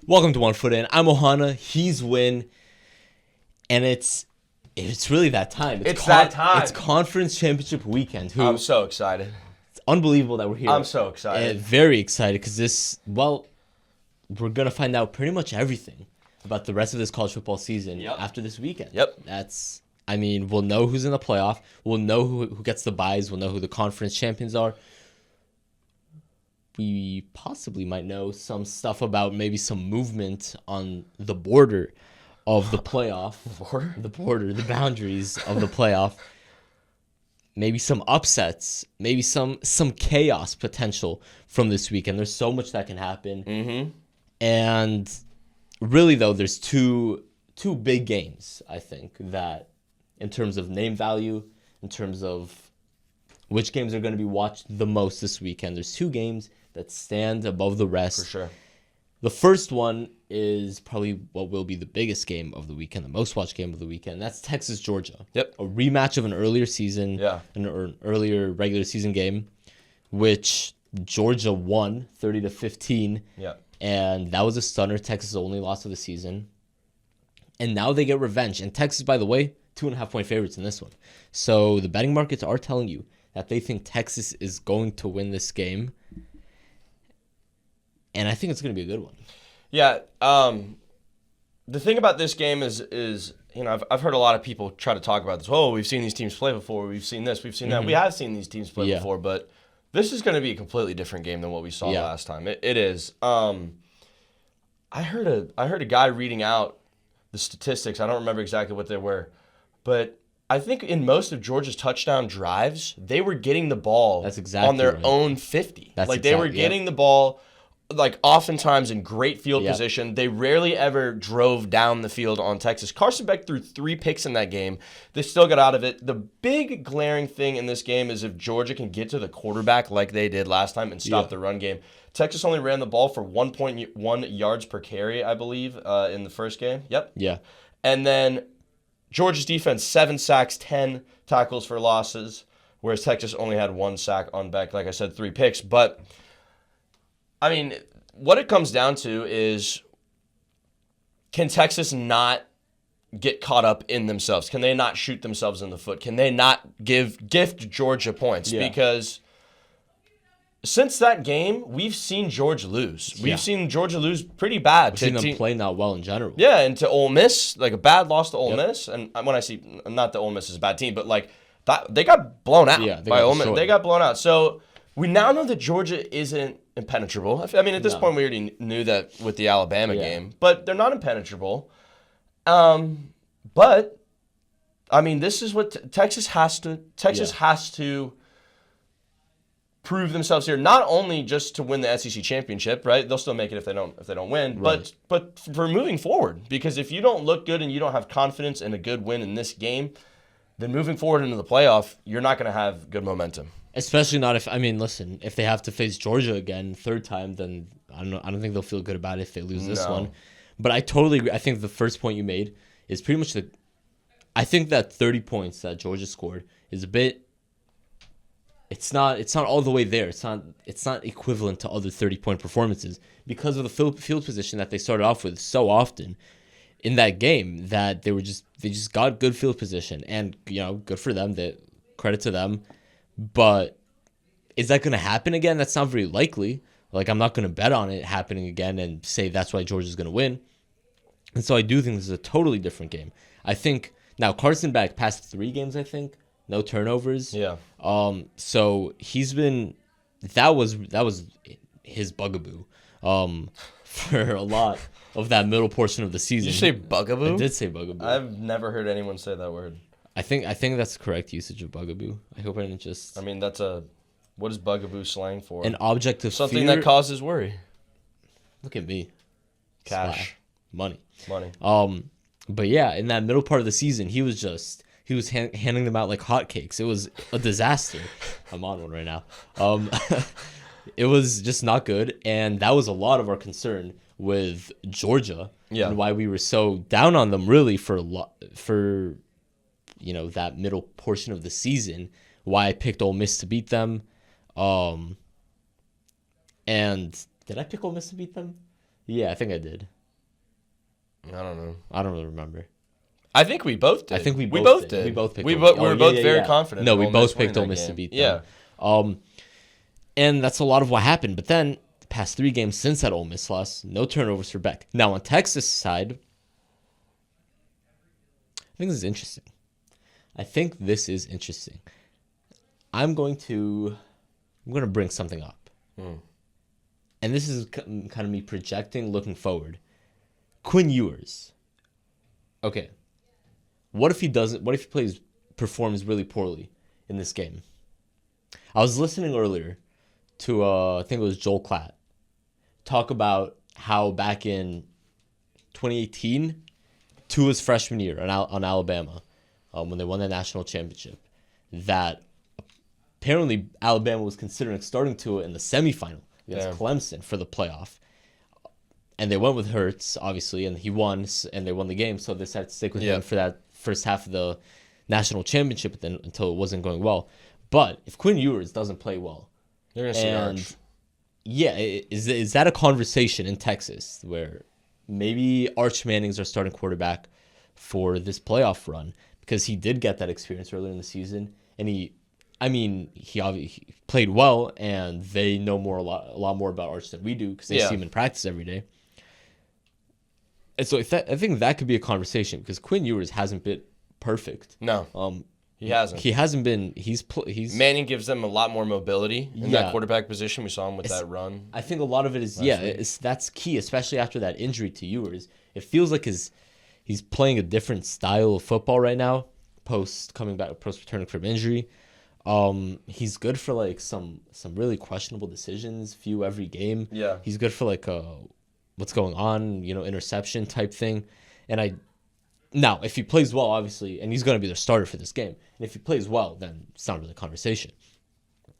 Welcome to 1 Foot In. I'm Ohana. He's Winn, and it's really that time. It's that time. It's conference championship weekend. I'm so excited. It's unbelievable that we're here. I'm so excited. And very excited because we're gonna find out pretty much everything about the rest of this college football season after this weekend. Yep. We'll know who's in the playoff. We'll know who gets the byes. We'll know who the conference champions are. We possibly might know some stuff about maybe some movement on the border of the playoff. The boundaries of the playoff. Maybe some upsets. Maybe some chaos potential from this weekend. There's so much that can happen. Mm-hmm. And really, though, there's two big games, I think, that in terms of name value, in terms of which games are going to be watched the most this weekend, there's two games that stand above the rest. For sure. The first one is probably what will be the biggest game of the weekend, the most watched game of the weekend. That's Texas-Georgia. Yep. A rematch of an earlier season, an earlier regular season game, which Georgia won 30-15. Yeah. And that was a stunner. Texas' only loss of the season. And now they get revenge. And Texas, by the way, 2.5-point favorites in this one. So the betting markets are telling you that they think Texas is going to win this game. And I think it's going to be a good one. Yeah. The thing about this game is I've heard a lot of people try to talk about this. Oh, we've seen these teams play before. We've seen this. We've seen that. We have seen these teams play before, but this is going to be a completely different game than what we saw last time. It is. I heard a guy reading out the statistics. I don't remember exactly what they were, but I think in most of Georgia's touchdown drives, they were getting the ball on their own 50. They were getting the ball oftentimes in great field position. They rarely ever drove down the field on Texas. Carson Beck threw 3 picks in that game. They still got out of it. The big glaring thing in this game is if Georgia can get to the quarterback like they did last time and stop the run game. Texas only ran the ball for 1.1 yards per carry, I believe, in the first game. Yep. Yeah. And then Georgia's defense, 7 sacks, 10 tackles for losses, whereas Texas only had 1 sack on Beck. Like I said, 3 picks. But I mean, what it comes down to is, can Texas not get caught up in themselves? Can they not shoot themselves in the foot? Can they not gift Georgia points? Yeah. Because since that game, we've seen Georgia lose. We've seen Georgia lose pretty bad. We've seen them play not well in general. Yeah, and to Ole Miss, like a bad loss to Ole Miss. And when I see, not that Ole Miss is a bad team, but they got blown out by Ole Miss. They got blown out. So we now know that Georgia isn't impenetrable. I mean, at this point, we already knew that with the Alabama game, but they're not impenetrable. But I mean, this is what Texas has to. Texas has to prove themselves here, not only just to win the SEC championship, right? They'll still make it if they don't win, but for moving forward. Because if you don't look good and you don't have confidence in a good win in this game, then moving forward into the playoff, you're not going to have good momentum. Especially not if they have to face Georgia again third time, then I don't think they'll feel good about it if they lose this one. But I totally agree. I think the first point you made is pretty much I think that 30 points that Georgia scored is a bit. It's not all the way there. It's not equivalent to other 30-point performances because of the field position that they started off with so often in that game, that they just got good field position, and good for them. Credit to them. But is that going to happen again? That's not very likely. I'm not going to bet on it happening again and say that's why Georgia's going to win. And so I do think this is a totally different game. I think now Carson Beck passed 3 games, I think. No turnovers. Yeah. So he's been that was his bugaboo for a lot of that middle portion of the season. Did you say bugaboo? I did say bugaboo. I've never heard anyone say that word. I think that's the correct usage of bugaboo. I hope I didn't just. I mean, what is bugaboo slang for? An object of something fear. that causes worry. Look at me. Cash. Money. But yeah, in that middle part of the season, he was handing them out like hotcakes. It was a disaster. I'm on one right now. It was just not good, and that was a lot of our concern with Georgia and why we were so down on them really for that middle portion of the season, why I picked Ole Miss to beat them. And did I pick Ole Miss to beat them? Yeah, I think I did. I don't know. I don't really remember. I think we both did. I think we both both did. We both picked. We were both very confident. No, we both picked Ole Miss to beat them. Yeah. And that's a lot of what happened. But then the past 3 games since that Ole Miss loss, no turnovers for Beck. Now on Texas' side, I think this is interesting. I'm going to bring something up. And this is kind of me projecting, looking forward. Quinn Ewers. Okay. What if he performs really poorly in this game? I was listening earlier to, I think it was Joel Klatt, talk about how back in 2018, Tua's freshman year on Alabama, when they won the national championship, that apparently Alabama was considering starting Tua in the semifinal against Clemson for the playoff. And they went with Hurts, obviously, and he won, and they won the game, so they decided to stick with him for that first half of the national championship until it wasn't going well. But if Quinn Ewers doesn't play well, they're going to see Arch. Yeah, is that a conversation in Texas where maybe Arch Manning's our starting quarterback for this playoff run? Because he did get that experience earlier in the season, and he obviously played well, and they know a lot more about Arch than we do because they see him in practice every day. And so I think that could be a conversation because Quinn Ewers hasn't been perfect. No, he hasn't. He hasn't been. He's Manning gives them a lot more mobility in that quarterback position. We saw him with that run. I think a lot of it is that's key, especially after that injury to Ewers. It feels like he's playing a different style of football right now. Post returning from injury. He's good for like some really questionable decisions, few every game. Yeah. He's good for like what's going on, interception type thing. And now if he plays well, obviously, and he's going to be the starter for this game. And if he plays well, then it's not really a conversation,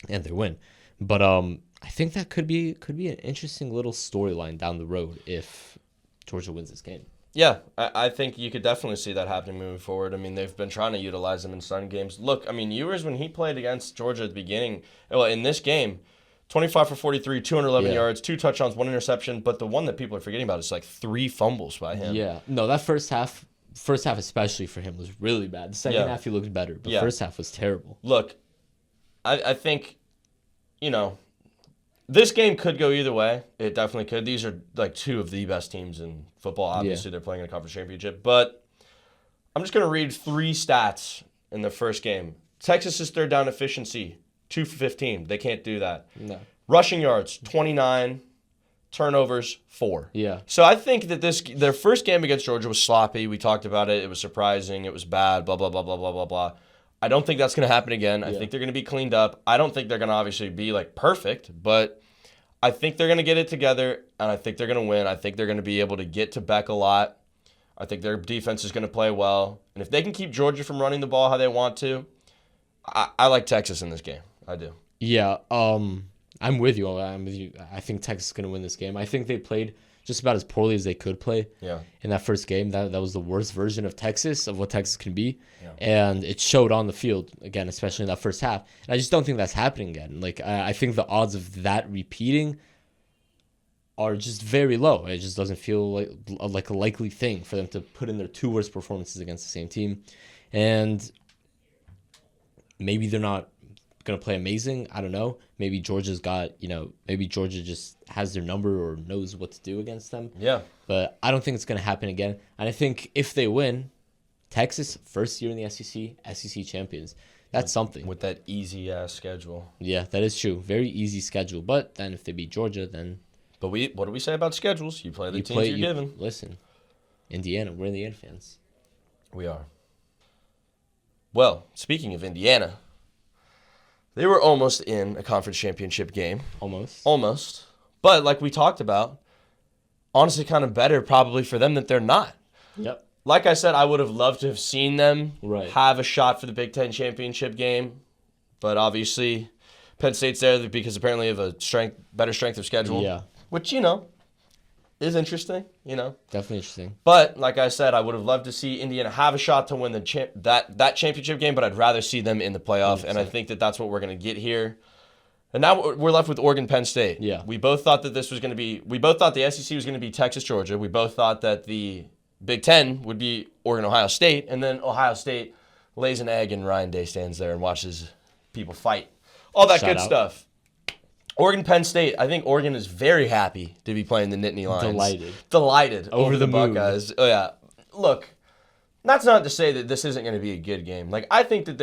and they win. But I think that could be an interesting little storyline down the road if Georgia wins this game. Yeah, I think you could definitely see that happening moving forward. I mean, they've been trying to utilize him in some games. Look, I mean, Ewers, when he played against Georgia at the beginning, in this game, 25 for 43, 211 yards, 2 touchdowns, 1 interception. But the one that people are forgetting about is like 3 fumbles by him. Yeah, no, that first half especially for him was really bad. The second half he looked better, but first half was terrible. Look, I think, this game could go either way. It definitely could. These are like 2 of the best teams in football. Obviously, they're playing in a conference championship. But I'm just going to read 3 stats in the first game. Texas's third down efficiency, 2 for 15. They can't do that. No. Rushing yards, 29. Turnovers, 4. Yeah. So I think that their first game against Georgia was sloppy. We talked about it. It was surprising. It was bad, blah, blah, blah, blah, blah, blah, blah. I don't think that's going to happen again. I think they're going to be cleaned up. I don't think they're going to obviously be like perfect, but I think they're going to get it together, and I think they're going to win. I think they're going to be able to get to Beck a lot. I think their defense is going to play well. And if they can keep Georgia from running the ball how they want to, I like Texas in this game. I do. Yeah, I'm with you. I think Texas is going to win this game. I think they played just about as poorly as they could play in that first game. That was the worst version of Texas, of what Texas can be. Yeah. And it showed on the field, again, especially in that first half. And I just don't think that's happening again. Like, I think the odds of that repeating are just very low. It just doesn't feel like a likely thing for them to put in their 2 worst performances against the same team. And maybe they're not going to play amazing. I don't know. Maybe Georgia's got, maybe Georgia just has their number or knows what to do against them. Yeah. But I don't think it's going to happen again. And I think if they win, Texas, first year in the SEC champions. That's something. With that easy-ass schedule. Yeah, that is true. Very easy schedule. But then if they beat Georgia, then... But what do we say about schedules? You play the teams you're given. Listen, Indiana, we're Indiana fans. We are. Well, speaking of Indiana... They were almost in a conference championship game. Almost. But like we talked about, honestly kind of better probably for them that they're not. Yep. Like I said, I would have loved to have seen them have a shot for the Big Ten championship game. But obviously, Penn State's there because apparently of a better strength of schedule. Yeah. Which, is interesting, Definitely interesting. But like I said, I would have loved to see Indiana have a shot to win that championship game, but I'd rather see them in the playoff, 100%. And I think that that's what we're going to get here. And now we're left with Oregon, Penn State. Yeah. We both thought that we both thought the SEC was going to be Texas, Georgia. We both thought that the Big Ten would be Oregon, Ohio State, and then Ohio State lays an egg and Ryan Day stands there and watches people fight. All that good stuff. Oregon, Penn State. I think Oregon is very happy to be playing the Nittany Lions. Delighted over the Buckeyes. Oh, yeah. Look, that's not to say that this isn't going to be a good game. Like, I think that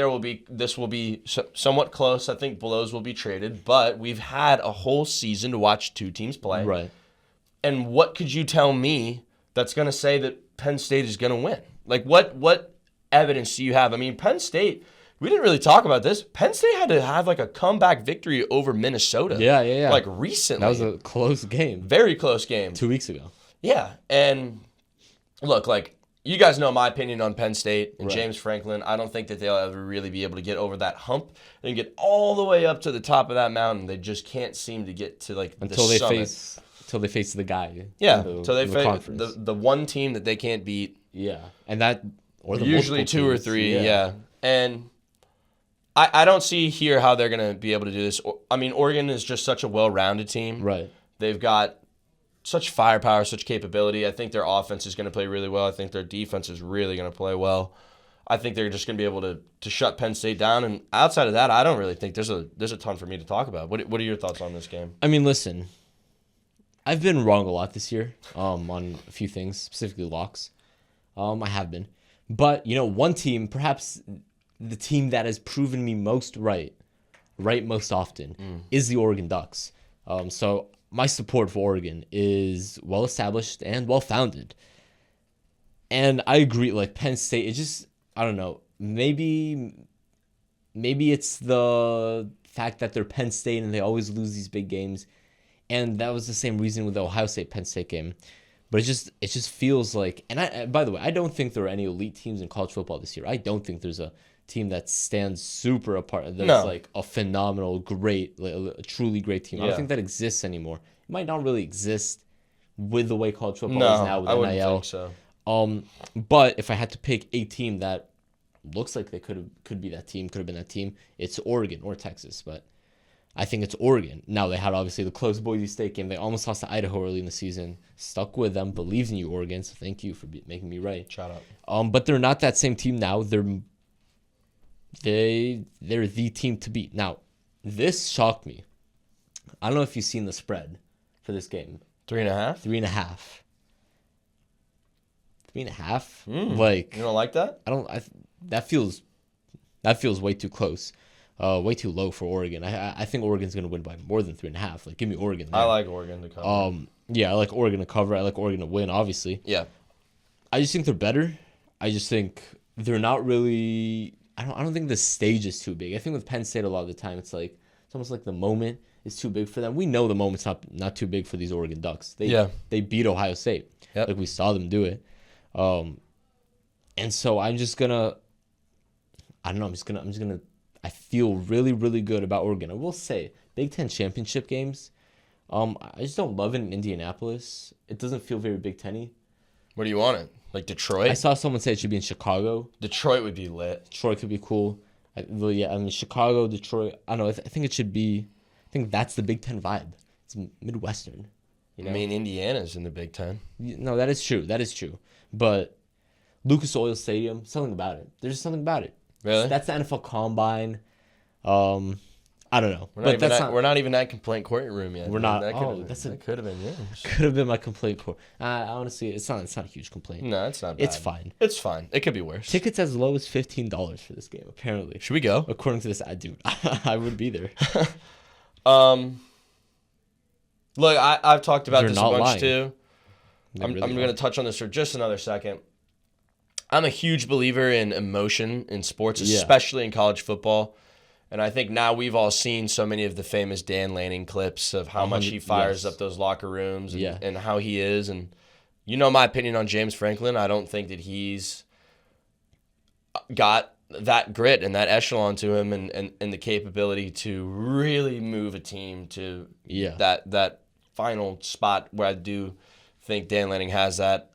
this will be somewhat close. I think blows will be traded, but we've had a whole season to watch two teams play. Right. And what could you tell me that's going to say that Penn State is going to win? Like, what evidence do you have? I mean, Penn State, we didn't really talk about this. Penn State had to have, like, a comeback victory over Minnesota. Yeah. Like, recently. That was a close game. Very close game. 2 weeks ago. Yeah. And, look, like, you guys know my opinion on Penn State and James Franklin. I don't think that they'll ever really be able to get over that hump and get all the way up to the top of that mountain. They just can't seem to get to, like, the summit. Until they face the guy. Yeah, until they face the one team that they can't beat. Yeah, and that or the usually two or three. Yeah, and I don't see here how they're gonna be able to do this. I mean, Oregon is just such a well-rounded team. Right. They've got such firepower, such capability. I think their offense is going to play really well. I think their defense is really going to play well. I think they're just going to be able to shut Penn State down. And outside of that, I don't really think there's a ton for me to talk about. What are your thoughts on this game? I mean, listen, I've been wrong a lot this year on a few things, specifically locks. I have been. But, one team, perhaps the team that has proven me most right most often, is the Oregon Ducks. So my support for Oregon is well-established and well-founded. And I agree, like, Penn State, it just, I don't know, maybe it's the fact that they're Penn State and they always lose these big games. And that was the same reason with the Ohio State-Penn State game. But it just feels like, and by the way, I don't think there are any elite teams in college football this year. I don't think there's a team that stands super apart. That's like a phenomenal, great, like a truly great team. I don't think that exists anymore. It might not really exist with the way college football is now with NIL. I wouldn't think so. But if I had to pick a team that looks like they could be that team, could have been that team, it's Oregon or Texas. But I think it's Oregon. Now, they had obviously the close Boise State game. They almost lost to Idaho early in the season. Stuck with them. Believed in you, Oregon. So thank you for making me right. Shout out. But they're not that same team now. They're the team to beat. Now, this shocked me. I don't know if you've seen the spread for this game. 3.5? 3.5. 3.5? Like, you don't like that? That feels way too close. Way too low for Oregon. I think Oregon's gonna win by more than 3.5. Like, give me Oregon there. I like Oregon to cover. Yeah, I like Oregon to cover. I like Oregon to win, obviously. Yeah. I just think they're better. I just think they're not really. I don't think the stage is too big. I think with Penn State a lot of the time it's almost like the moment is too big for them. We know the moment's not too big for these Oregon Ducks. They beat Ohio State. Yep. Like, we saw them do it. And so I'm just gonna. I don't know. I'm just gonna. I feel really, really good about Oregon. I will say, Big Ten championship games, I just don't love it in Indianapolis. It doesn't feel very Big Ten-y. What do you want it? Like Detroit? I saw someone say it should be in Chicago. Detroit would be lit. Detroit could be cool. Chicago, Detroit. I don't know. I think it should be. I think that's the Big Ten vibe. It's Midwestern. I mean, Indiana's in the Big Ten. No, that is true. But Lucas Oil Stadium, something about it. There's just something about it. Really? That's the NFL Combine. I don't know. We're not even at complaint courtroom yet. We're not. That could have been yours. Could have been my complaint court. Honestly, it's not a huge complaint. No, it's not bad. It's fine. It's fine. It could be worse. Tickets as low as $15 for this game, apparently. Should we go? According to this, I would be there. Look, I've talked about this a bunch lying. too. I'm going to touch on this for just another second. I'm a huge believer in emotion in sports, especially in college football. And I think now we've all seen so many of the famous Dan Lanning clips of how much he fires up those locker rooms and how he is. And you know my opinion on James Franklin. I don't think that he's got that grit and that echelon to him and the capability to really move a team to that final spot where I do think Dan Lanning has that.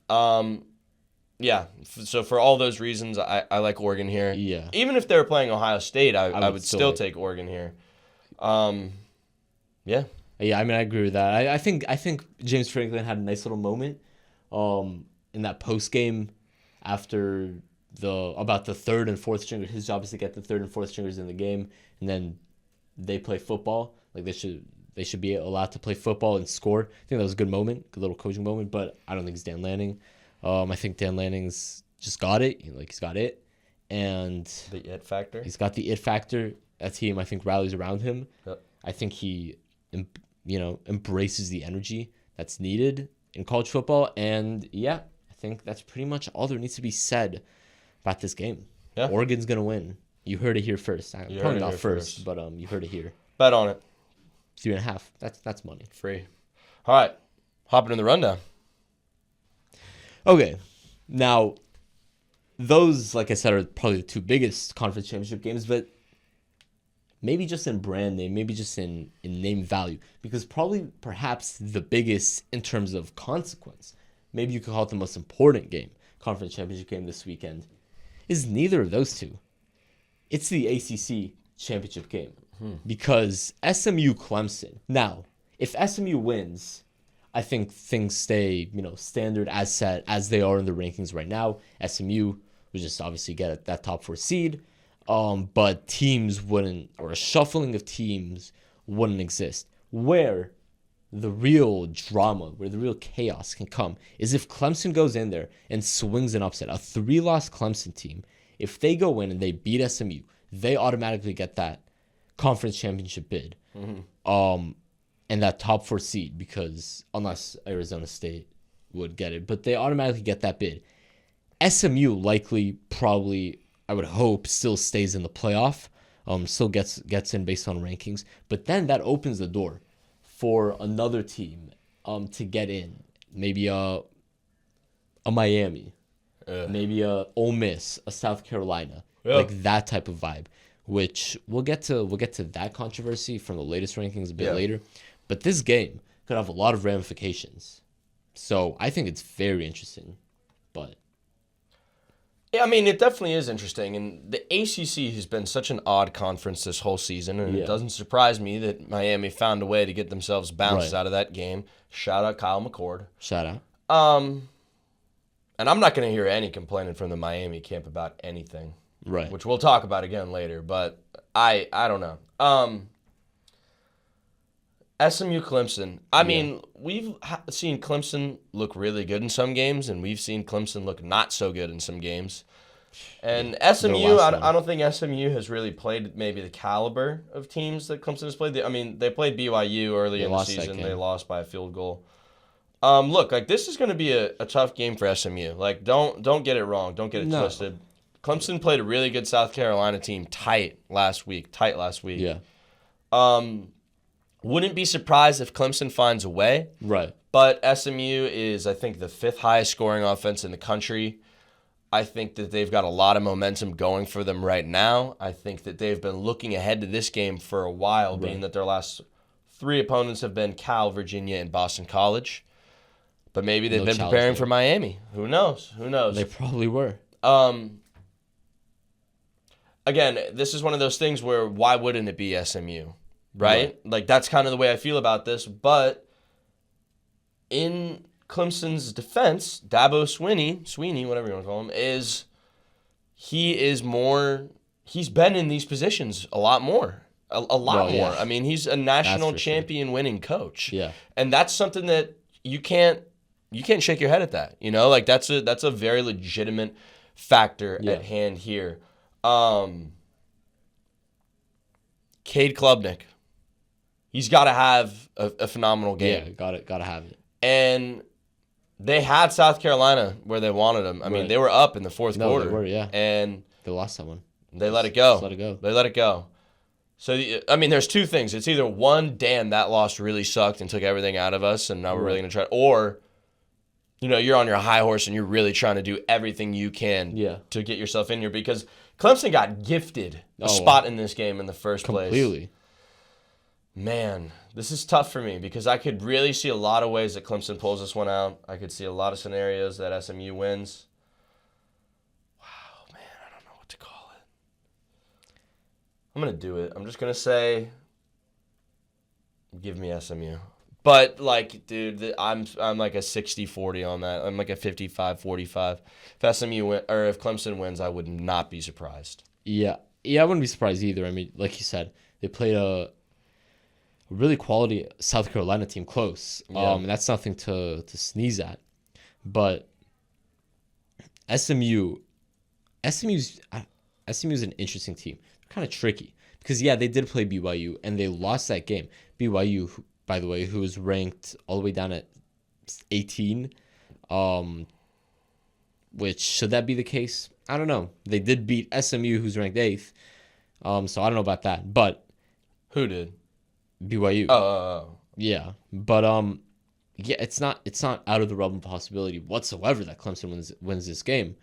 So for all those reasons, I like Oregon here. Yeah. Even if they were playing Ohio State, I would still take Oregon here. Yeah. Yeah, I mean, I agree with that. I think James Franklin had a nice little moment in in that post game after about the third and fourth stringers. His job is to get the third and fourth stringers in the game, and then they play football. Like they should be allowed to play football and score. I think that was a good moment, good little coaching moment. But I don't think it's Dan Lanning. I think Dan Lanning's just got it. He's got it, and the it factor. He's got the it factor. That team, I think, rallies around him. Yep. I think he, embraces the energy that's needed in college football. And yeah, I think that's pretty much all there needs to be said about this game. Yeah. Oregon's gonna win. You heard it here first. Probably not first, but you heard it here. Bet on it. 3.5. That's money. Free. All right, hopping in the rundown. Okay, now those, like I said, are probably the two biggest conference championship games, but maybe just in brand name, maybe just in name value, because perhaps the biggest in terms of consequence, maybe you could call it the most important game, conference championship game this weekend, is neither of those two. It's the ACC championship game, because SMU Clemson. Now, if SMU wins, I think things stay, standard as set as they are in the rankings right now. SMU would just obviously get that top 4 seed. But teams wouldn't, or a shuffling of teams wouldn't exist. Where the real drama, where the real chaos can come is if Clemson goes in there and swings an upset. A 3-loss Clemson team, if they go in and they beat SMU, they automatically get that conference championship bid. And that top 4 seed, because unless Arizona State would get it, but they automatically get that bid. SMU probably, I would hope, still stays in the playoff, still gets in based on rankings. But then that opens the door for another team to get in. Maybe a Miami, maybe a Ole Miss, a South Carolina, like that type of vibe. Which we'll get to that controversy from the latest rankings a bit later. But this game could have a lot of ramifications. So I think it's very interesting. But yeah, I mean, it definitely is interesting. And the ACC has been such an odd conference this whole season. And it doesn't surprise me that Miami found a way to get themselves bounced out of that game. Shout out Kyle McCord. Shout out. And I'm not going to hear any complaining from the Miami camp about anything. Right. Which we'll talk about again later. But I don't know. SMU Clemson. I mean, we've seen Clemson look really good in some games, and we've seen Clemson look not so good in some games. And SMU, I don't think SMU has really played maybe the caliber of teams that Clemson has played. They played BYU early in the season. They lost by a field goal. Look, like this is going to be a tough game for SMU. Like, don't get it wrong. Don't get it twisted. Clemson played a really good South Carolina team tight last week. Yeah. Wouldn't be surprised if Clemson finds a way. Right. But SMU is, I think, the 5th highest scoring offense in the country. I think that they've got a lot of momentum going for them right now. I think that they've been looking ahead to this game for a while, being that their last 3 opponents have been Cal, Virginia, and Boston College. But maybe they've been preparing for Miami. Who knows? They probably were. Again, this is one of those things where why wouldn't it be SMU? Right? Like, that's kind of the way I feel about this. But in Clemson's defense, Dabo Swinney, whatever you want to call him, he's been in these positions a lot more. A lot more. I mean, he's a national champion winning coach. Yeah. And that's something that you can't shake your head at that. Like that's a very legitimate factor at hand here. Cade Klubnik. He's got to have a phenomenal game. Yeah, got to have it. And they had South Carolina where they wanted them. I mean, they were up in the fourth quarter. They were, yeah. And they lost that one. They let it go. They let it go. So, I mean, there's two things. It's either one, damn, that loss really sucked and took everything out of us, and now we're really going to try. Or, you're on your high horse and you're really trying to do everything you can to get yourself in here, because Clemson got gifted a spot in this game in the first place. Completely. Man, this is tough for me because I could really see a lot of ways that Clemson pulls this one out. I could see a lot of scenarios that SMU wins. Wow, man, I don't know what to call it. I'm going to do it. I'm just going to say, give me SMU. But, like, dude, I'm like a 60-40 on that. I'm like a 55-45. If SMU or if Clemson wins, I would not be surprised. Yeah, I wouldn't be surprised either. I mean, like you said, they played a really quality South Carolina team close. Yeah. And that's nothing to sneeze at. But SMU's an interesting team. They're kind of tricky because they did play BYU and they lost that game. BYU, by the way, who was ranked all the way down at 18. Which should that be the case? I don't know. They did beat SMU, who's ranked 8th. So I don't know about that. But who did? BYU. Oh. Yeah, but it's not out of the realm of possibility whatsoever that Clemson wins this game.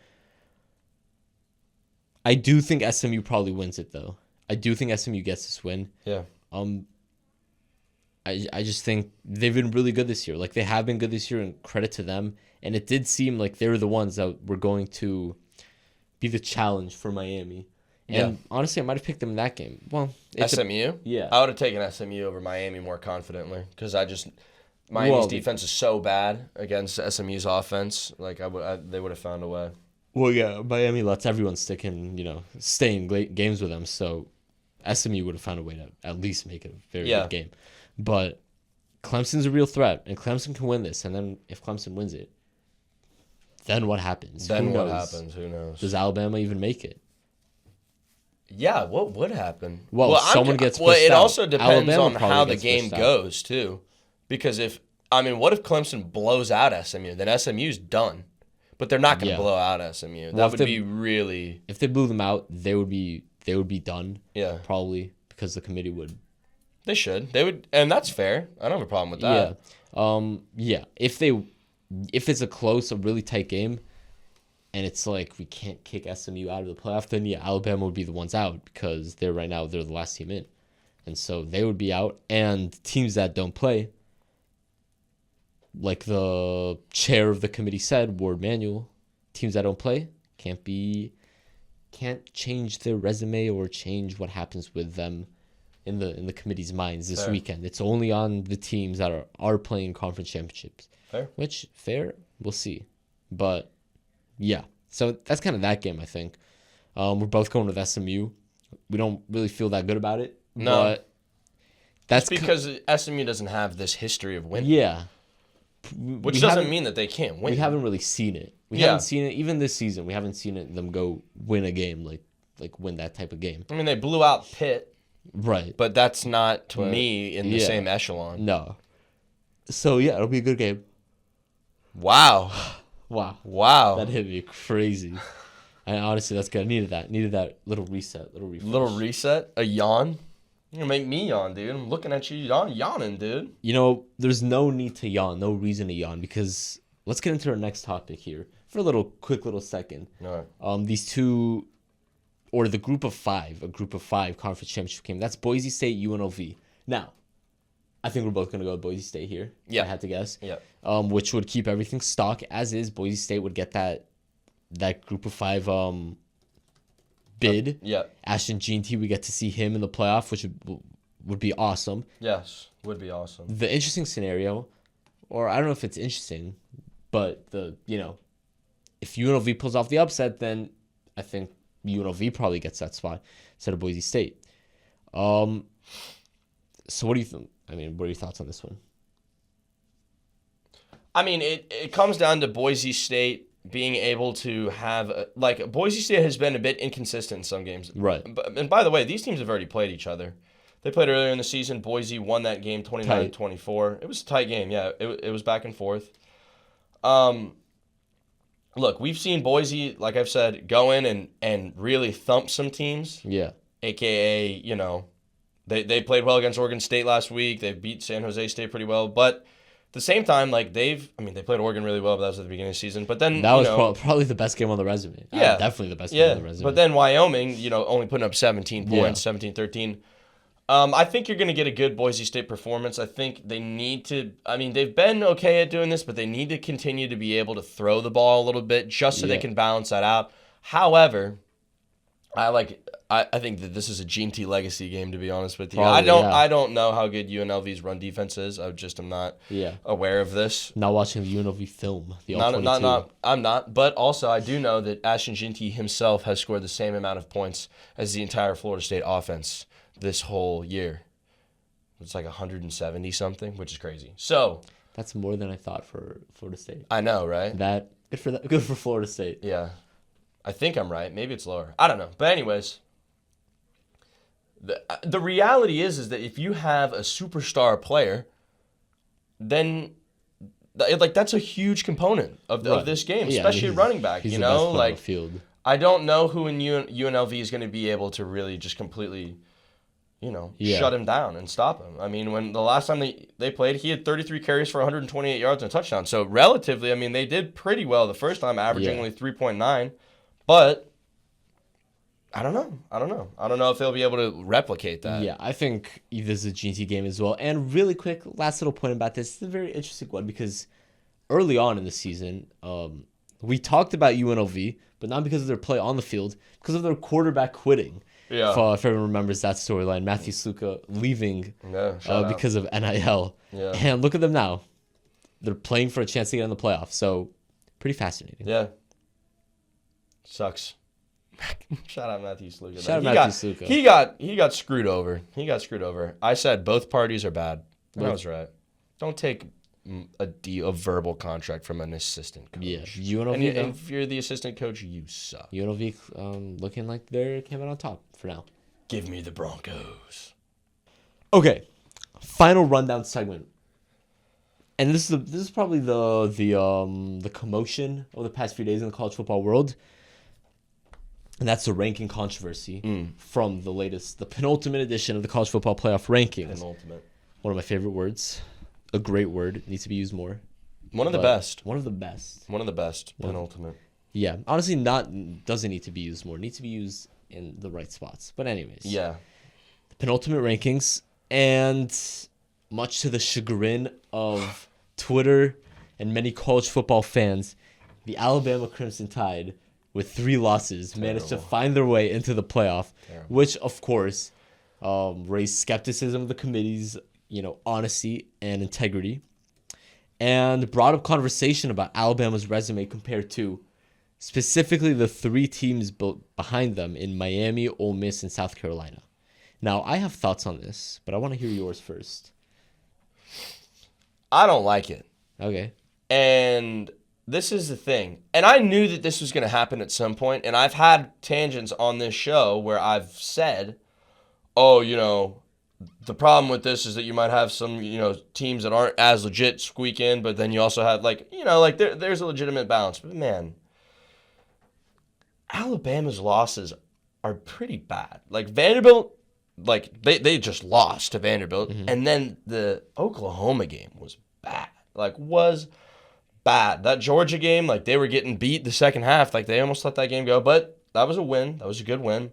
I do think SMU probably wins it though. I do think SMU gets this win. Yeah. I just think they've been really good this year. Like they have been good this year, and credit to them. And it did seem like they were the ones that were going to be the challenge for Miami. And honestly, I might have picked them in that game. Well, SMU? Yeah. I would have taken SMU over Miami more confidently because Miami's defense is so bad against SMU's offense. Like they would have found a way. Well, yeah, Miami lets everyone stay in games with them. So SMU would have found a way to at least make it a very good game. But Clemson's a real threat, and Clemson can win this. And then if Clemson wins it, then what happens? Then what happens? Who knows? Does Alabama even make it? Yeah, what would happen? Well, someone gets pushed it out. also depends Alabama on how the gets game goes, too. Because what if Clemson blows out SMU? Then SMU's done. But they're not going to blow out SMU. That would be really... If they blew them out, they would be done. Yeah. Probably, because the committee would... They should. They would, and that's fair. I don't have a problem with that. Yeah. If it's a really tight game, and it's like we can't kick SMU out of the playoff, then Alabama would be the ones out because they're the last team in. And so they would be out. And teams that don't play, like the chair of the committee said, Ward Manuel, teams that don't play can't change their resume or change what happens with them in the committee's minds this weekend. It's only on the teams that are playing conference championships. Fair. Which, fair, we'll see. But, yeah. So that's kind of that game, I think. We're both going with SMU. We don't really feel that good about it. No. But that's because SMU doesn't have this history of winning. Yeah. Which doesn't mean that they can't win. We haven't really seen it. We haven't seen it. Even this season, we haven't seen them go win a game, like win that type of game. I mean, they blew out Pitt. Right. But that's not, to me, in the same echelon. No. So, yeah, it'll be a good game. Wow. Wow. That hit me crazy. And honestly, that's good. I needed that. Needed that little reset, little refresh. Little reset? A yawn? You're going to make me yawn, dude. I'm looking at you yawning, dude. There's no need to yawn, no reason to yawn, because let's get into our next topic here for a quick little second. All right. These two... or the group of five conference championship game. That's Boise State, UNLV. Now, I think we're both going to go with Boise State here. Yeah. I had to guess. Yeah. Which would keep everything stock as is. Boise State would get that group of five bid. Yeah. Ashton Jeanty, we get to see him in the playoff, which would be awesome. Yes, would be awesome. The interesting scenario, or I don't know if it's interesting, but if UNLV pulls off the upset, then I think UNLV probably gets that spot instead of Boise State. So what do you think? I mean, what are your thoughts on this one? I mean, it comes down to Boise State being able to have Boise State has been a bit inconsistent in some games. Right. And by the way, these teams have already played each other. They played earlier in the season. Boise won that game 29-24. It was a tight game. Yeah, it was back and forth. Look, we've seen Boise, like I've said, go in and really thump some teams. Yeah. AKA, they played well against Oregon State last week. They beat San Jose State pretty well. But at the same time, they played Oregon really well, but that was at the beginning of the season. But then that was probably the best game on the resume. Yeah. Definitely the best game on the resume. But then Wyoming, only putting up 17 points, 17-13. I think you're going to get a good Boise State performance. I think they need to – they've been okay at doing this, but they need to continue to be able to throw the ball a little bit just so they can balance that out. However, I think that this is a Gene T legacy game, to be honest with you. Probably, I don't know how good UNLV's run defense is. I just am not aware of this. Not watching the UNLV film. The All-22. I'm not. But also, I do know that Ashton Ginty himself has scored the same amount of points as the entire Florida State offense this whole year. It's like 170 something, which is crazy. So that's more than I thought for Florida State. I know, right? Good for Florida State. Yeah. I think I'm right. Maybe it's lower. I don't know. But anyways, the reality is that if you have a superstar player, then that's a huge component of this game, especially running back. He's the best player on the field. I don't know who in UNLV is going to be able to really just completely, shut him down and stop him. I mean, when the last time they played, he had 33 carries for 128 yards and a touchdown. So relatively, I mean, they did pretty well the first time, averaging only 3.9. But I don't know. I don't know if they'll be able to replicate that. Yeah, I think this is a GT game as well. And really quick, last little point about this. It's a very interesting one because early on in the season, we talked about UNLV, but not because of their play on the field, because of their quarterback quitting. Yeah. If everyone remembers that storyline, Matthew Sluka leaving because of NIL. Yeah. And look at them now. They're playing for a chance to get in the playoffs. So pretty fascinating. Yeah. Sucks. Shout out Matthew Sluka. He got screwed over. I said both parties are bad. I was right. Don't take a verbal contract from an assistant coach. Yeah, UNLV. And if you're the assistant coach, you suck. UNLV looking like they're coming on top for now. Give me the Broncos. Okay, final rundown segment. And this is probably the commotion of the past few days in the college football world. And that's the ranking controversy from the penultimate edition of the college football playoff rankings. Penultimate. One of my favorite words. A great word. It needs to be used more. One of the best. Penultimate. Yeah. Honestly, doesn't need to be used more. It needs to be used in the right spots. But anyways. Yeah. The penultimate rankings. And much to the chagrin of Twitter and many college football fans, the Alabama Crimson Tide, with 3 losses, managed to find their way into the playoff, which, of course, raised skepticism of the committee's, honesty and integrity, and brought up conversation about Alabama's resume compared to specifically the 3 teams behind them in Miami, Ole Miss, and South Carolina. Now, I have thoughts on this, but I want to hear yours first. I don't like it. Okay. And this is the thing. And I knew that this was going to happen at some point. And I've had tangents on this show where I've said, the problem with this is that you might have some, teams that aren't as legit squeak in, but then you also have, there's a legitimate balance. But, man, Alabama's losses are pretty bad. Like, Vanderbilt, they just lost to Vanderbilt. Mm-hmm. And then the Oklahoma game was bad. Was bad. That Georgia game, they were getting beat the second half. They almost let that game go. But that was a win. That was a good win.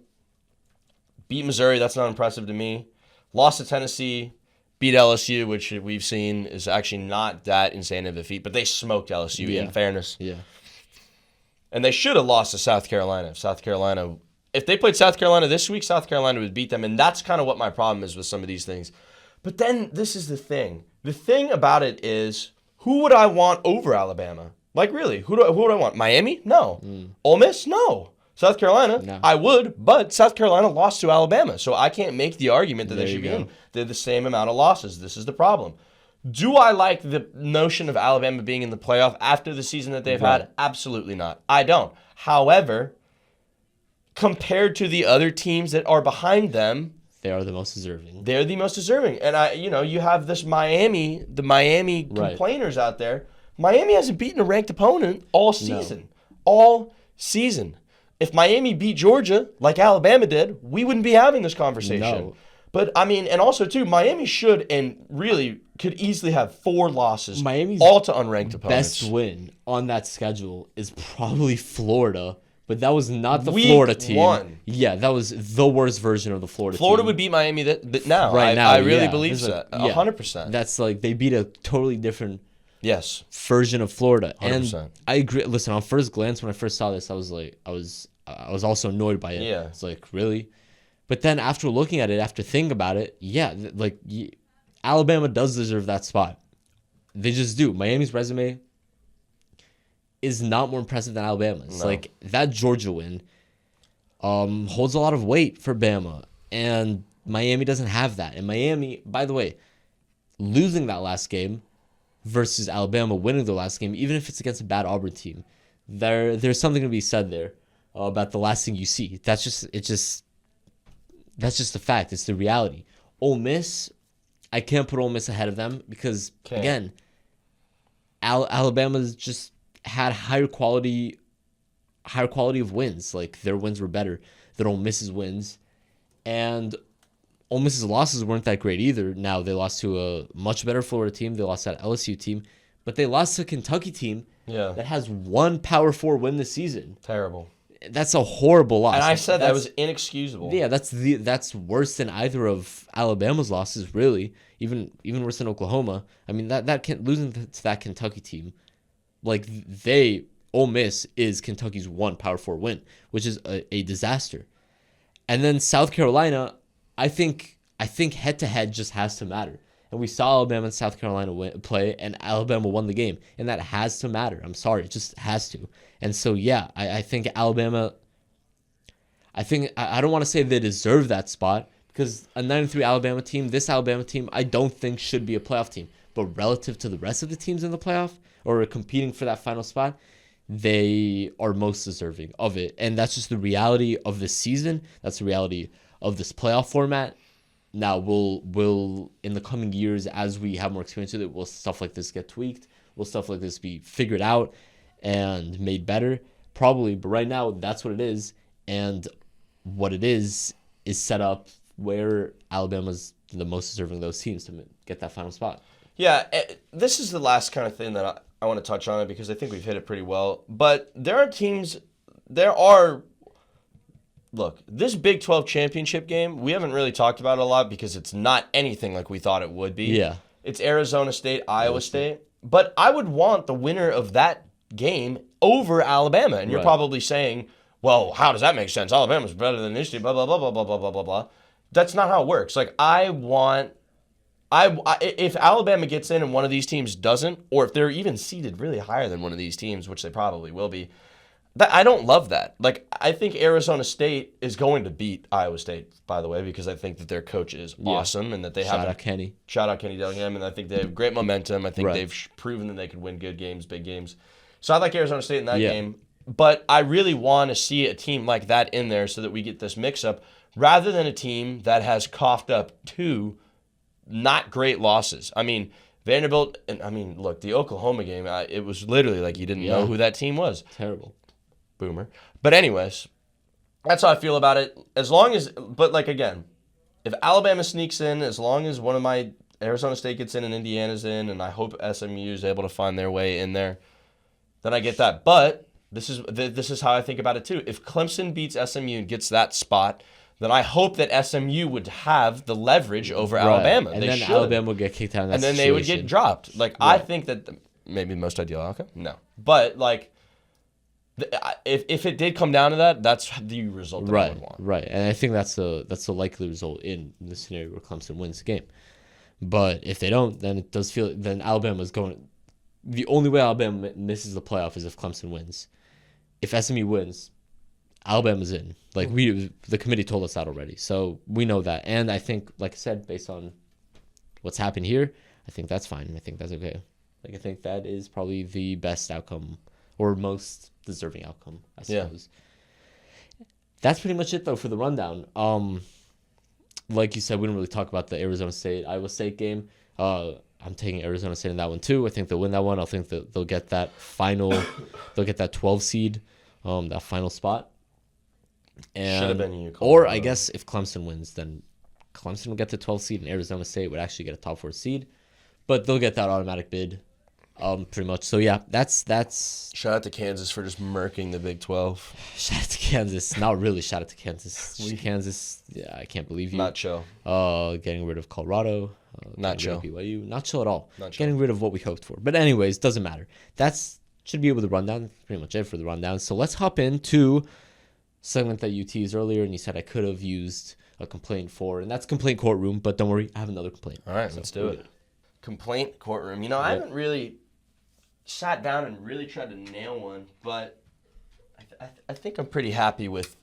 Beat Missouri. That's not impressive to me. Lost to Tennessee. Beat LSU, which we've seen is actually not that insane of a feat. But they smoked LSU, in fairness. Yeah. And they should have lost to South Carolina. If they played South Carolina this week, South Carolina would beat them. And that's kind of what my problem is with some of these things. But then this is the thing. The thing about it is, who would I want over Alabama? Really, who would I want? Miami? No. Ole Miss? No. South Carolina? No. I would, but South Carolina lost to Alabama, so I can't make the argument that they should be in. They're the same amount of losses. This is the problem. Do I like the notion of Alabama being in the playoff after the season that they've had? Absolutely not. I don't. However, compared to the other teams that are behind them, they are the most deserving. They're the most deserving. And you have the Miami complainers out there. Miami hasn't beaten a ranked opponent all season. No. All season. If Miami beat Georgia like Alabama did, we wouldn't be having this conversation. No. But and also too, Miami should and really could easily have 4 losses. Miami's all to unranked opponents. Best win on that schedule is probably Florida. But that was not the Florida team. One. Yeah, that was the worst version of the Florida team. Florida would beat Miami now. Right now, I really believe that. 100%. That's they beat a totally different version of Florida. 100%. And I agree. Listen, on first glance, when I first saw this, I was I was also annoyed by it. Yeah. It's like, really? But then after looking at it, after thinking about it, yeah, Alabama does deserve that spot. They just do. Miami's resume is not more impressive than Alabama's. No. Like, that Georgia win holds a lot of weight for Bama, and Miami doesn't have that. And Miami, by the way, losing that last game versus Alabama winning the last game, even if it's against a bad Auburn team, there's something to be said there about the last thing you see. That's just the fact. It's the reality. Ole Miss, I can't put Ole Miss ahead of them because, again, Alabama's just had higher quality of wins. Like, their wins were better than Ole Miss's wins. And Ole Miss's losses weren't that great either. Now, they lost to a much better Florida team. They lost to that LSU team. But they lost to a Kentucky team that has one Power 4 win this season. Terrible. That's a horrible loss. And I said that was inexcusable. Yeah, that's worse than either of Alabama's losses, really. Even worse than Oklahoma. I mean, losing to that Kentucky team, like, Ole Miss is Kentucky's one Power 4 win, which is a disaster. And then South Carolina, I think head-to-head just has to matter. And we saw Alabama and South Carolina play, and Alabama won the game. And that has to matter. I'm sorry. It just has to. And so, yeah, I think Alabama, I don't want to say they deserve that spot, because a 9-3 Alabama team, this Alabama team, I don't think should be a playoff team. But relative to the rest of the teams in the playoff, or competing for that final spot, they are most deserving of it. And that's just the reality of this season. That's the reality of this playoff format. Now, will in the coming years, as we have more experience with it, will stuff like this get tweaked? Will stuff like this be figured out and made better? Probably, but right now, that's what it is. And what it is set up where Alabama's the most deserving of those teams to get that final spot. Yeah, this is the last kind of thing that I want to touch on it, because I think we've hit it pretty well. But look, this Big 12 championship game, we haven't really talked about it a lot because it's not anything like we thought it would be. Yeah. It's Arizona State, Iowa State. But I would want the winner of that game over Alabama. And you're probably saying, well, how does that make sense? Alabama's better than this team, blah, blah, blah, blah, blah, blah, blah, blah, blah. That's not how it works. Like, if Alabama gets in and one of these teams doesn't, or if they're even seeded really higher than one of these teams, which they probably will be, I don't love that. Like, I think Arizona State is going to beat Iowa State, by the way, because I think that their coach is awesome and that they have... Shout out Kenny Dillingham, and I think they have great momentum. I think they've proven that they could win good games, big games. So I like Arizona State in that game, but I really want to see a team like that in there so that we get this mix-up, rather than a team that has coughed up two not great losses. I mean, Vanderbilt, and I mean, look, the Oklahoma game, it was literally like you didn't know who that team was. Terrible. Boomer. But anyways, that's how I feel about it. But like, again, if Alabama sneaks in, as long as one of my Arizona State gets in and Indiana's in, and I hope SMU is able to find their way in there, then I get that. But this is how I think about it too. If Clemson beats SMU and gets that spot, then I hope that SMU would have the leverage over Alabama. And then Alabama would get kicked out of that and then situation. They would get dropped. Like, I think that maybe the most ideal outcome? No. But, like, if it did come down to that, that's the result that I would want. Right, and I think that's the likely result in the scenario where Clemson wins the game. But if they don't, then it does feel... Then Alabama's going... The only way Alabama misses the playoff is if Clemson wins. If SMU wins... Alabama's in. Like, the committee told us that already. So we know that. And I think, like I said, based on what's happened here, I think that's fine. I think that's okay. Like, I think that is probably the best outcome, or most deserving outcome, I suppose. Yeah. That's pretty much it, though, for the rundown. Like you said, we didn't really talk about the Arizona State Iowa State game. I'm taking Arizona State in that one too. I think they'll win that one. I think that they'll get that they'll get that 12 seed, that final spot. And, should have been you. Or I guess if Clemson wins, then Clemson will get the 12 seed, and Arizona State would actually get a top 4 seed. But they'll get that automatic bid, pretty much. So yeah, that's. Shout out to Kansas for just murking the Big 12. Shout out to Kansas. Not really. Shout out to Kansas. Kansas. Yeah, I can't believe you. Not chill. Getting rid of Colorado. Not chill. BYU. Not chill at all. Not chill. Getting rid of what we hoped for. But anyways, doesn't matter. Should be able to run down. Pretty much it for the rundown. So let's hop into segment that you teased earlier, and you said I could have used a complaint for, and that's complaint courtroom. But don't worry, I have another complaint. All right, let's do it. Good. Complaint courtroom. You know, I haven't really sat down and really tried to nail one, but I think I'm pretty happy with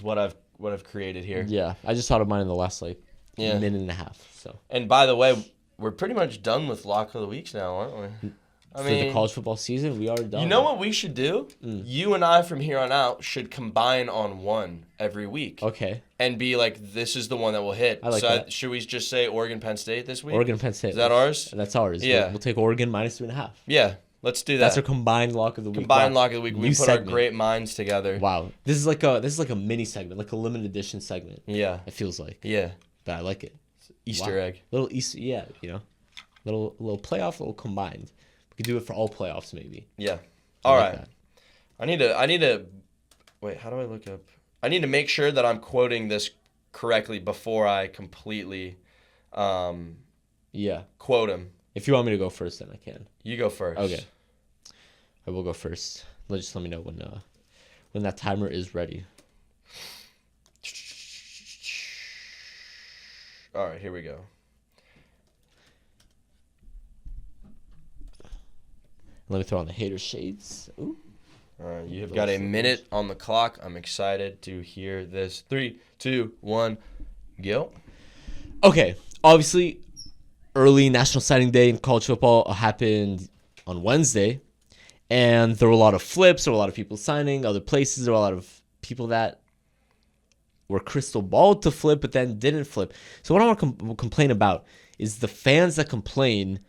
what I've created here. Yeah, I just thought of mine in the last minute and a half. So. And by the way, we're pretty much done with Lock of the Weeks now, aren't we? For the college football season, we are done. You know what we should do? You and I from here on out should combine on one every week. Okay. And be like, this is the one that will hit. I like that. Should we just say Oregon Penn State this week? Oregon Penn State. Is that ours? That's ours. Yeah. We'll take Oregon -3.5. Yeah. Let's do that. That's our combined lock of the week. Combined lock of the week. We put segment. our great minds together. Wow. This is like a mini segment, like a limited edition segment. Yeah. It feels like. Yeah. But I like it. Easter egg. Little Easter, yeah, little playoff, little combined. We could do it for all playoffs, maybe. Yeah. All right. That. I need to. Wait. How do I look up? I need to make sure that I'm quoting this correctly before I completely. Quote him. If you want me to go first, then I can. You go first. Okay. I will go first. Just let me know when that timer is ready. All right, here we go. Let me throw on the hater shades. Ooh. All right, you have got a minute on the clock. I'm excited to hear this. 3, 2, 1, go. Okay, obviously, early National Signing Day in college football happened on Wednesday, and there were a lot of flips. There were a lot of people signing other places. There were a lot of people that were crystal balled to flip, but then didn't flip. So what I want to complain about is the fans that complain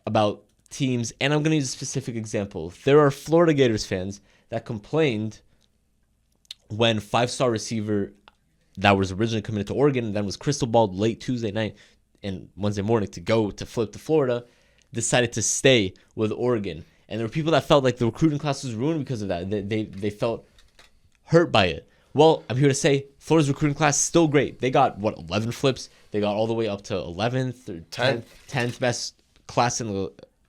about teams, and I'm going to use a specific example. There are Florida Gators fans that complained when 5-star receiver that was originally committed to Oregon and then was crystal balled late Tuesday night and Wednesday morning to flip to Florida, decided to stay with Oregon. And there were people that felt like the recruiting class was ruined because of that. They felt hurt by it. Well, I'm here to say Florida's recruiting class is still great. They got, 11 flips? They got all the way up to 11th or 10th best class in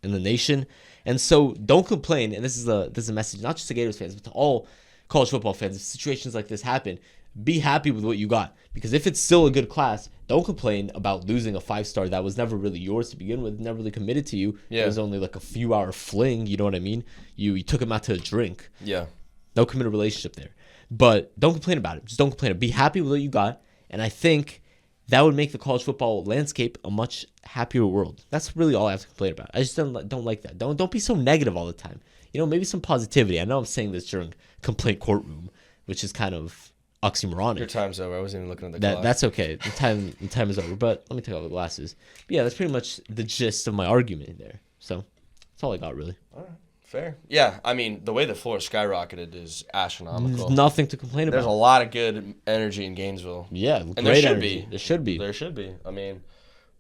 the nation. And so don't complain. And this is a message not just to Gators fans, but to all college football fans. If situations like this happen, be happy with what you got. Because if it's still a good class, don't complain about losing a 5-star that was never really yours to begin with, never really committed to you. Yeah. It was only like a few hour fling, you know what I mean? You took him out to a drink. Yeah. No committed relationship there. But don't complain about it. Just don't complain. Be happy with what you got. And I think that would make the college football landscape a much happier world. That's really all I have to complain about. I just don't like that. Don't be so negative all the time. Maybe some positivity. I know I'm saying this during complaint courtroom, which is kind of oxymoronic. Your time's over. I wasn't even looking at the clock. That's okay. The time is over. But let me take off the glasses. But yeah, that's pretty much the gist of my argument there. So that's all I got, really. All right. Fair. Yeah, I mean, the way that Florida skyrocketed is astronomical. There's nothing to complain about. There's a lot of good energy in Gainesville. Yeah, and great there should energy. be. There should be. There should be. I mean,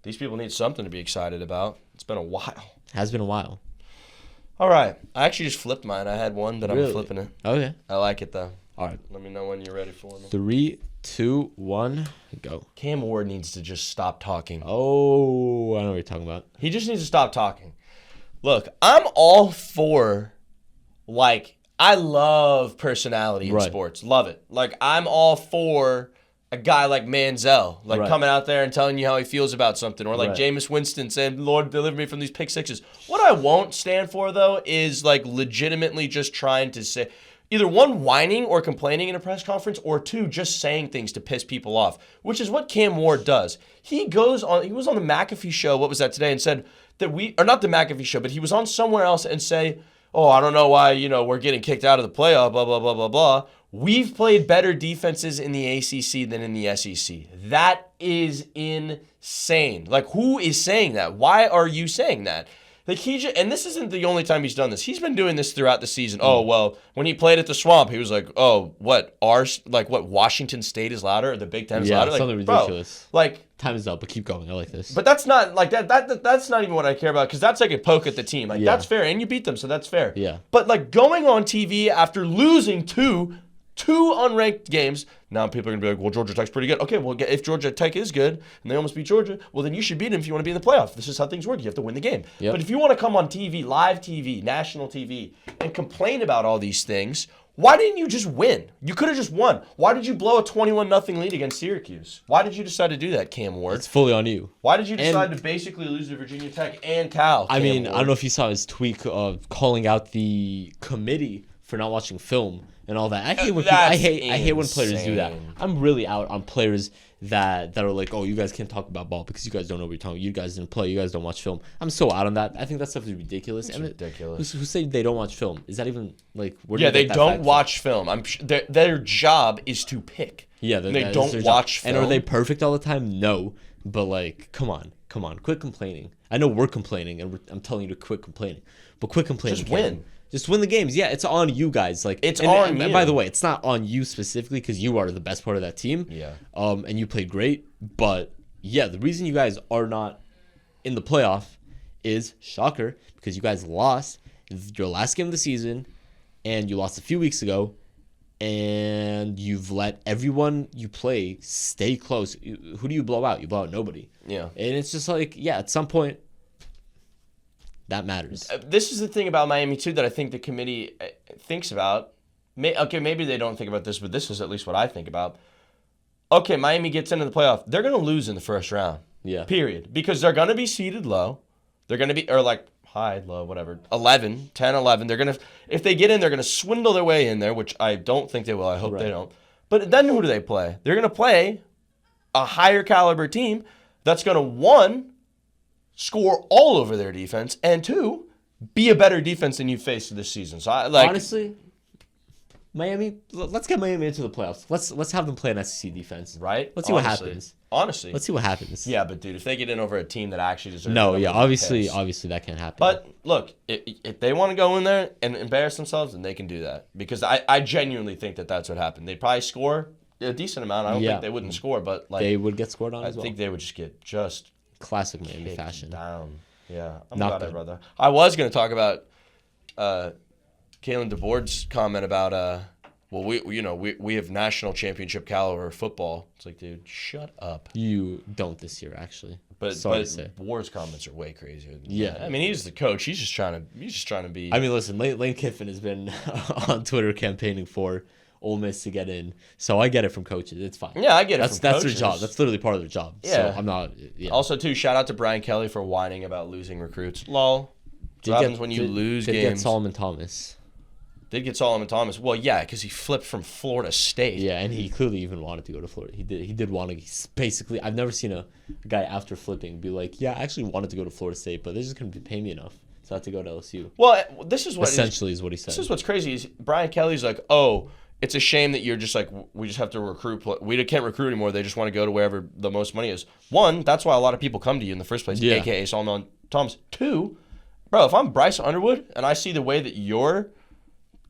these people need something to be excited about. It's been a while. Has been a while. All right. I actually just flipped mine. I had one, but really? I'm flipping it. Okay. I like it, though. All right. Let me know when you're ready for me. 3, 2, 1, go. Cam Ward needs to just stop talking. Oh, I know what you're talking about. He just needs to stop talking. Look, I'm all for... I love personality in sports. Love it. I'm all for a guy like Manziel, coming out there and telling you how he feels about something. Or Jameis Winston saying, Lord, deliver me from these pick sixes. What I won't stand for, though, is, legitimately just trying to say... Either one, whining or complaining in a press conference, or two, just saying things to piss people off, which is what Cam Ward does. He was on the McAfee show, what was that today, and said that or not the McAfee show, but he was on somewhere else and say, oh, I don't know why, we're getting kicked out of the playoff, blah, blah, blah, blah, blah. We've played better defenses in the ACC than in the SEC. That is insane. Who is saying that? Why are you saying that? And this isn't the only time he's done this. He's been doing this throughout the season. Oh, well, when he played at the Swamp, he was like, oh, what, Washington State is louder or the Big Ten is louder? Something ridiculous. Bro, time is up, but keep going. I like this. But that's not, that's not even what I care about, because that's a poke at the team. That's fair, and you beat them, so that's fair. Yeah. But, going on TV after losing two unranked games, now people are going to be like, well, Georgia Tech's pretty good. Okay, well, if Georgia Tech is good and they almost beat Georgia, well, then you should beat them if you want to be in the playoff. This is how things work. You have to win the game. Yep. But if you want to come on TV, live TV, national TV, and complain about all these things, Why didn't you just win? You could have just won. Why did you blow a 21-0 lead against Syracuse? Why did you decide to do that, Cam Ward? It's fully on you. Why did you decide to basically lose to Virginia Tech and Cal? I mean, I don't know if you saw his tweet of calling out the committee for not watching film and all that. I hate when players do that. I'm really out on players that are like, oh, you guys can't talk about ball because you guys don't know what you're talking about. You guys didn't play. You guys don't watch film. I'm so out on that. I think that stuff is ridiculous. It's ridiculous. Who say they don't watch film? Is that even like? Yeah, they don't watch film. I'm sure their job is to pick. Yeah, they don't watch film. And are they perfect all the time? No, but like, come on, quit complaining. I know we're complaining, and I'm telling you to quit complaining, but quit complaining. Just win. Just win the games. Yeah, it's on you guys. Like it's on you. And by the way, it's not on you specifically because you are the best part of that team. Yeah. And you played great. But yeah, the reason you guys are not in the playoff is shocker because you guys lost your last game of the season, and you lost a few weeks ago, and you've let everyone you play stay close. Who do you blow out? You blow out nobody. Yeah. And it's just like, yeah, at some point. That matters. This is the thing about Miami, too, that I think the committee thinks about. Okay, maybe they don't think about this, but this is at least what I think about. Okay, Miami gets into the playoff. They're going to lose in the first round. Yeah. Period. Because they're going to be seeded low. They're going to be, or like high, low, whatever. 10, 11. They're going to, if they get in, they're going to swindle their way in there, which I don't think they will. I hope they don't. But then who do they play? They're going to play a higher caliber team that's going to, one, score all over their defense, and two, be a better defense than you faced this season. So honestly, Miami, let's get Miami into the playoffs. Let's have them play an SEC defense. Right? Let's see what happens. Honestly. Let's see what happens. Yeah, but dude, if they get in over a team that actually deserves obviously that can't happen. But look, if they want to go in there and embarrass themselves, then they can do that. Because I genuinely think that that's what happened. They'd probably score a decent amount. I don't think they wouldn't score, but like they would get scored on as well. I think they would just get classic Miami fashion. Down. Yeah. I'm not glad I read that. I was going to talk about Kalen DeBoer's comment about we have national championship caliber football. It's like, dude, shut up. You don't this year, actually. But DeBoer's comments are way crazier than that. I mean, he's the coach. He's just trying to be. I mean, listen, Lane Kiffin has been on Twitter campaigning for Ole Miss to get in, so I get it from coaches. It's fine. Yeah, I get it. That's their job. That's literally part of their job. Yeah, so I'm not. Yeah. Also, too, shout out to Brian Kelly for whining about losing recruits. Lol. What happens when you lose games? Did get Solomon Thomas. Well, yeah, because he flipped from Florida State. Yeah, and he clearly even wanted to go to Florida. He did want to. Basically, I've never seen a guy after flipping be like, "Yeah, I actually wanted to go to Florida State, but they're just going to pay me enough, so I have to go to LSU." Well, this is what essentially is what he said. This is what's crazy is Brian Kelly's like, "Oh, it's a shame that you're just like, we just have to recruit. We can't recruit anymore. They just want to go to wherever the most money is." One, that's why a lot of people come to you in the first place, a.k.a. Solomon Thomas. Two, bro, if I'm Bryce Underwood and I see the way that your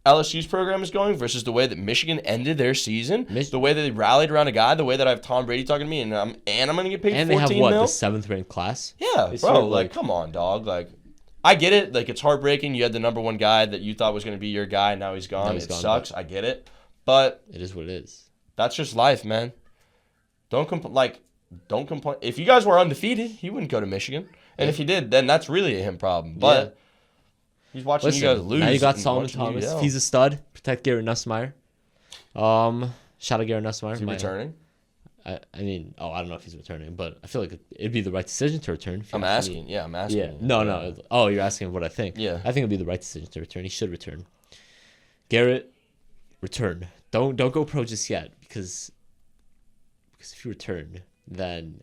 LSU's program is going versus the way that Michigan ended their season, the way that they rallied around a guy, the way that I have Tom Brady talking to me, and I'm going to get paid $14 million. And they have, the 7th ranked class? Yeah, bro, like, come on, dog. Like, I get it. Like, it's heartbreaking. You had the number one guy that you thought was going to be your guy, and now he's gone. It sucks. I get it. But it is what it is. That's just life, man. Don't complain. If you guys were undefeated, he wouldn't go to Michigan. And if he did, then that's really a him problem. But he's watching you guys lose. Now you got Solomon Thomas. He's a stud. Protect Garrett Nussmeier. Shout out Garrett Nussmeier. Is he returning? I mean, I don't know if he's returning, but I feel like it'd be the right decision to return. I'm asking. Yeah, I'm asking. Yeah. No. Oh, you're asking what I think. Yeah. I think it'd be the right decision to return. He should return. Garrett, return. Don't go pro just yet because if you return, then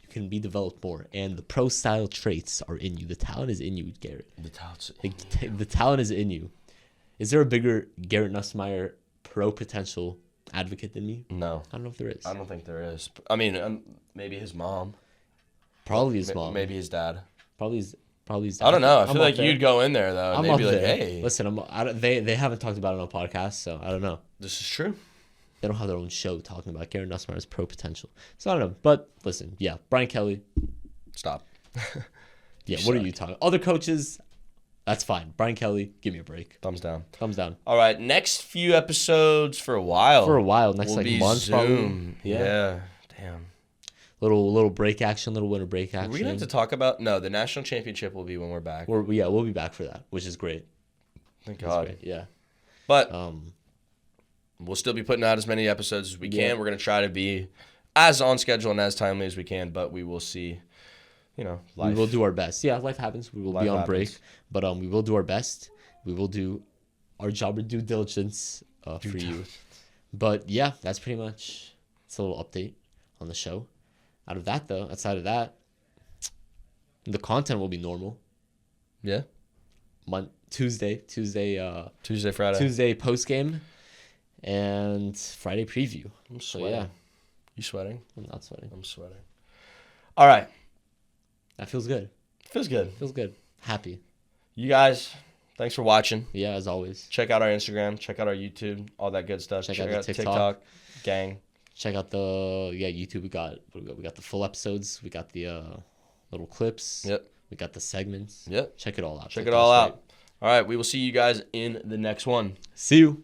you can be developed more, and the pro style traits are in you. The talent is in you, Garrett. The talent is in you. Is there a bigger Garrett Nussmeier pro potential advocate than me? No. I don't know if there is. I don't think there is. I mean, maybe his mom. Probably his mom. Maybe his dad. Probably his dad. I don't know. I feel like you'd go in there, though, and they'd be like, hey. Listen, they haven't talked about it on a podcast, so I don't know. This is true. They don't have their own show talking about Garrett Nussmeier's pro potential. So I don't know. But listen, yeah, Brian Kelly. Stop. Yeah, what are you talking? Other coaches, that's fine. Brian Kelly, give me a break. Thumbs down. Thumbs down. All right, next few episodes for a while. Next month Zoom. Probably. Yeah. Damn. Little break action, little winter break action. We're going to have to talk about... No, the national championship will be when we're back. We'll be back for that, which is great. Thank God. Great. Yeah. But We'll still be putting out as many episodes as we can. We're going to try to be as on schedule and as timely as we can, but we will see, life. We will do our best. Yeah, life happens. We will be on break, but we will do our best. We will do our job of due diligence for you. But yeah, that's pretty much it's a little update on the show. Outside of that, the content will be normal. Yeah. Tuesday, Friday. Tuesday post game, and Friday preview. I'm sweating. So, yeah. You sweating? I'm not sweating. I'm sweating. All right. That feels good. Feels good. Feels good. Happy. You guys, thanks for watching. Yeah, as always. Check out our Instagram. Check out our YouTube. All that good stuff. Check out the TikTok. Gang. Check out the YouTube. We got the full episodes. We got the little clips. Yep. We got the segments. Yep. Check it all out. Check it all out. All right. We will see you guys in the next one. See you.